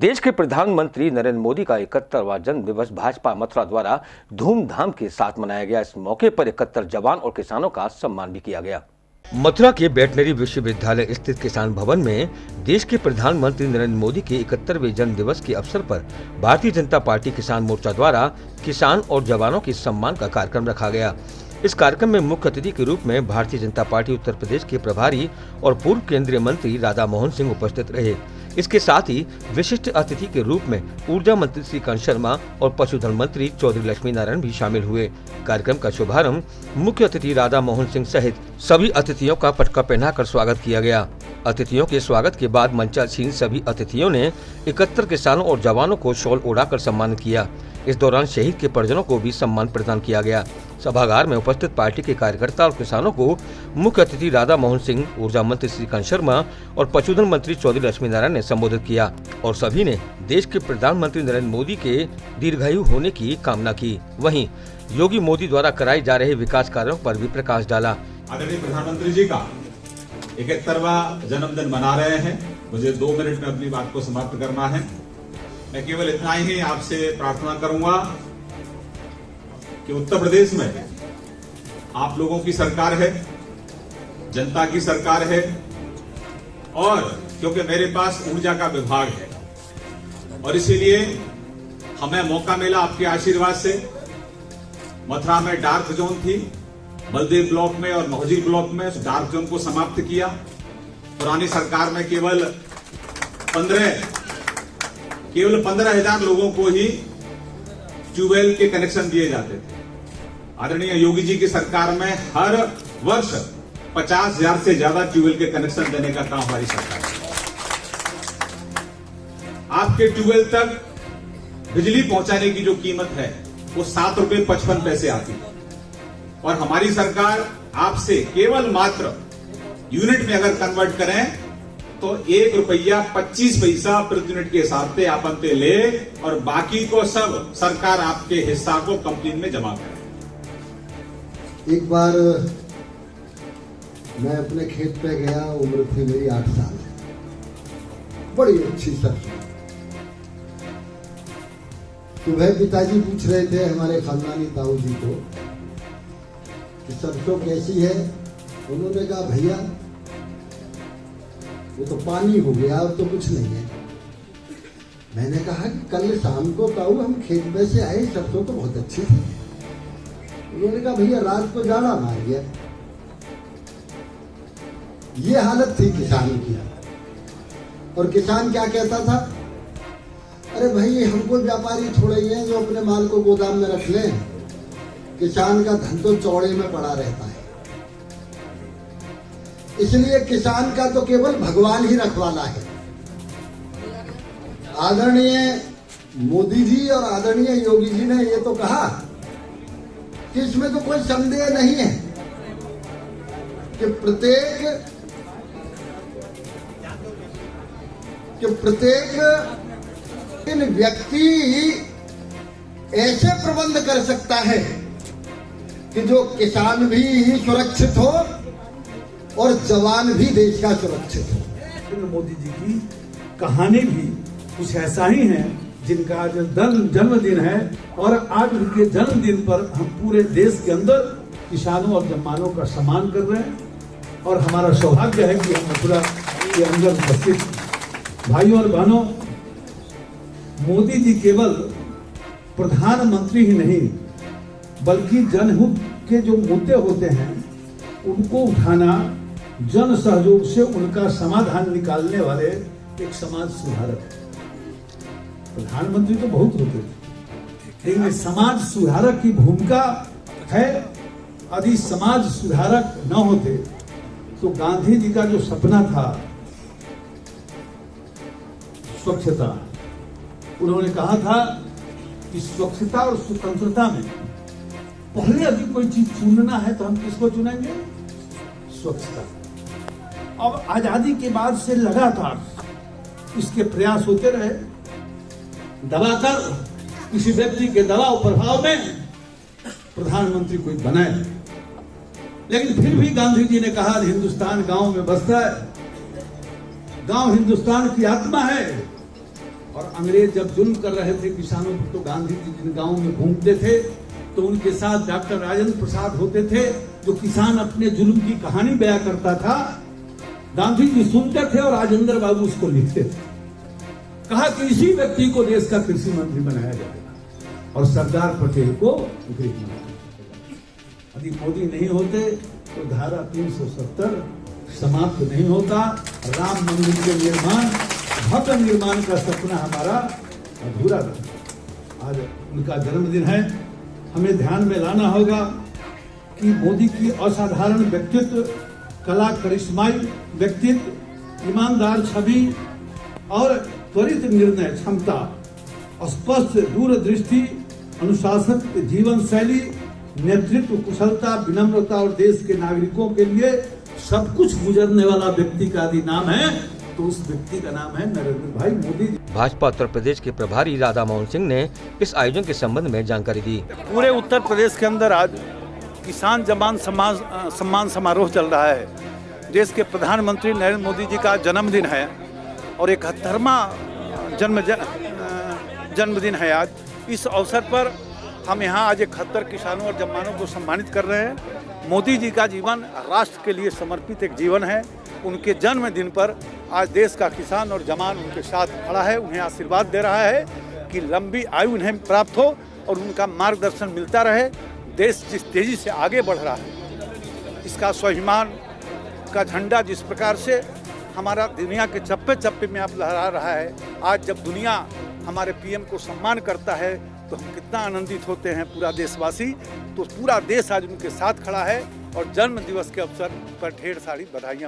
देश के प्रधानमंत्री नरेंद्र मोदी का 71वां जन्म दिवस भाजपा मथुरा द्वारा धूमधाम के साथ मनाया गया। इस मौके पर 71 जवान और किसानों का सम्मान भी किया गया। मथुरा के वेटनरी विश्वविद्यालय स्थित किसान भवन में देश के प्रधानमंत्री नरेंद्र मोदी के 71वें जन्म दिवस के अवसर पर भारतीय जनता पार्टी किसान मोर्चा द्वारा किसान और जवानों के सम्मान का कार्यक्रम रखा गया। इस कार्यक्रम में मुख्य अतिथि के रूप में भारतीय जनता पार्टी उत्तर प्रदेश के प्रभारी और पूर्व केंद्रीय मंत्री राधा मोहन सिंह उपस्थित रहे। इसके साथ ही विशिष्ट अतिथि के रूप में ऊर्जा मंत्री श्रीकांत शर्मा और पशुधन मंत्री चौधरी लक्ष्मी नारायण भी शामिल हुए। कार्यक्रम का शुभारंभ मुख्य अतिथि राधा मोहन सिंह सहित सभी अतिथियों का पटका पहनाकर स्वागत किया गया। अतिथियों के स्वागत के बाद मंचासीन सभी अतिथियों ने 71 किसानों और जवानों को शॉल ओढ़ाकर सम्मानित किया। इस दौरान शहीद के परिजनों को भी सम्मान प्रदान किया गया। सभागार में उपस्थित पार्टी के कार्यकर्ता और किसानों को मुख्य अतिथि राधा मोहन सिंह, ऊर्जा मंत्री श्रीकांत शर्मा और पशुधन मंत्री चौधरी लक्ष्मी नारायण ने संबोधित किया और सभी ने देश के प्रधानमंत्री नरेंद्र मोदी के दीर्घायु होने की कामना की। वहीं योगी मोदी द्वारा कराए जा रहे विकास कार्यों पर भी प्रकाश डाला। आदरणीय प्रधानमंत्री जी का 71वां जन्मदिन मना रहे हैं। मुझे 2 मिनट में अपनी बात को समाप्त करना है। मैं केवल इतना ही आपसे प्रार्थना करूंगा कि उत्तर प्रदेश में आप लोगों की सरकार है, जनता की सरकार है, और क्योंकि मेरे पास ऊर्जा का विभाग है और इसीलिए हमें मौका मिला आपके आशीर्वाद से। मथुरा में डार्क जोन थी, बलदेव ब्लॉक में और मोहजी ब्लॉक में डार्क जोन को समाप्त किया। पुरानी सरकार में केवल 15,000 लोगों को ही ट्यूबवेल के कनेक्शन दिए जाते थे। आदरणीय योगी जी की सरकार में हर वर्ष 50,000 से ज्यादा ट्यूबवेल के कनेक्शन देने का काम हमारी सरकार है। आपके ट्यूबवेल तक बिजली पहुंचाने की जो कीमत है वो 7 रुपए 55 पैसे आती है, और हमारी सरकार आपसे केवल मात्र यूनिट में अगर कन्वर्ट करें तो 1 रुपया 25 पैसा प्रति यूनिट के हिसाब से आपन पे ले, और बाकी को सब सरकार आपके हिस्सा को कंपनी में जमा करे। एक बार मैं अपने खेत पे गया, उम्र थी मेरी 8 साल। बड़ी अच्छी सरसों। सुबह पिताजी पूछ रहे थे हमारे खानदानी ताऊ जी को कि सरसों कैसी है। उन्होंने कहा भैया वो तो पानी हो गया, अब तो कुछ नहीं है। मैंने कहा कि कल शाम को ताऊ हम खेत में से आए, सरसों तो बहुत अच्छी थी। उन्होंने कहा भैया रात को जाड़ा मार गया। ये हालत थी किसान की। और किसान क्या कहता था, अरे भाई हमको व्यापारी थोड़े ही हैं जो अपने माल को गोदाम में रख लें, किसान का धन तो चौड़े में पड़ा रहता है। इसलिए किसान का तो केवल भगवान ही रखवाला है। आदरणीय मोदी जी और आदरणीय योगी जी ने ये तो कहा कि इसमें तो कोई संदेह नहीं है कि प्रत्येक व्यक्ति ऐसे प्रबंध कर सकता है कि जो किसान भी सुरक्षित हो और जवान भी देश का सुरक्षित हो। नरेंद्र मोदी जी की कहानी भी कुछ ऐसा ही है, जिनका आज जन्मदिन है, और आज उनके जन्मदिन पर हम पूरे देश के अंदर किसानों और जवानों का सम्मान कर रहे हैं। और हमारा सौभाग्य है कि हम मथुरा के अंदर उपस्थित भाइयों और बहनों, मोदी जी केवल प्रधानमंत्री ही नहीं बल्कि जनहित के जो मुद्दे होते हैं उनको उठाना, जन सहयोग से उनका समाधान निकालने वाले एक समाज सुधारक। प्रधानमंत्री तो बहुत होते थे, लेकिन समाज सुधारक की भूमिका है। यदि समाज सुधारक न होते तो गांधी जी का जो सपना था स्वच्छता, उन्होंने कहा था कि स्वच्छता और स्वतंत्रता में पहले यदि कोई चीज चुनना है तो हम किसको चुनेंगे? स्वच्छता। अब आजादी के बाद से लगातार इसके प्रयास होते रहे। दबाकर किसी व्यक्ति के दबाव प्रभाव में प्रधानमंत्री कोई बनाए, लेकिन फिर भी गांधी जी ने कहा हिंदुस्तान गांव में बसता है, गांव हिंदुस्तान की आत्मा है, और अंग्रेज जब जुल्म कर रहे थे किसानों पर, तो गांधी जी जिन गांवों में घूमते थे तो उनके साथ डॉक्टर राजेंद्र प्रसाद होते थे, जो किसान अपने जुल्म की कहानी बयां करता था। गांधी जी सुनते थे और राजेंद्र बाबू उसको लिखते थे। कहा कि इसी व्यक्ति को देश का कृषि मंत्री बनाया जाएगा और सरदार पटेल को गृह मंत्री। यदि मोदी नहीं होते तो धारा 370 समाप्त नहीं होता। राम मंदिर के निर्माण, भव्य निर्माण का सपना हमारा अधूरा रहा। आज उनका जन्मदिन है। हमें ध्यान में लाना होगा कि मोदी की असाधारण व्यक्तित्व, कला करिश्माई व्यक्तित्व, ईमानदार छवि और त्वरित निर्णय क्षमता, स्पष्ट दूरदृष्टि, अनुशासन जीवन शैली, नेतृत्व कुशलता, विनम्रता और देश के नागरिकों के लिए सब कुछ गुजरने वाला व्यक्ति का यदि नाम है तो उस व्यक्ति का नाम है नरेंद्र भाई मोदी। भाजपा उत्तर प्रदेश के प्रभारी राधा मोहन सिंह ने इस आयोजन के संबंध में जानकारी दी। पूरे उत्तर प्रदेश के अंदर आज किसान जवान सम्मान समारोह चल रहा है। देश के प्रधानमंत्री नरेंद्र मोदी जी का जन्मदिन है और 71वां जन्मदिन है आज। इस अवसर पर हम यहाँ आज 71 किसानों और जवानों को सम्मानित कर रहे हैं। मोदी जी का जीवन राष्ट्र के लिए समर्पित एक जीवन है। उनके जन्मदिन पर आज देश का किसान और जवान उनके साथ खड़ा है, उन्हें आशीर्वाद दे रहा है कि लंबी आयु उन्हें प्राप्त हो और उनका मार्गदर्शन मिलता रहे। देश जिस तेजी से आगे बढ़ रहा है, इसका स्वाभिमान का झंडा जिस प्रकार से हमारा दुनिया के चप्पे चप्पे में अब लहरा रहा है, आज जब दुनिया हमारे पीएम को सम्मान करता है तो हम कितना आनंदित होते हैं पूरा देशवासी। तो पूरा देश आज उनके साथ खड़ा है और जन्म दिवस के अवसर पर ढेर सारी बधाइयाँ।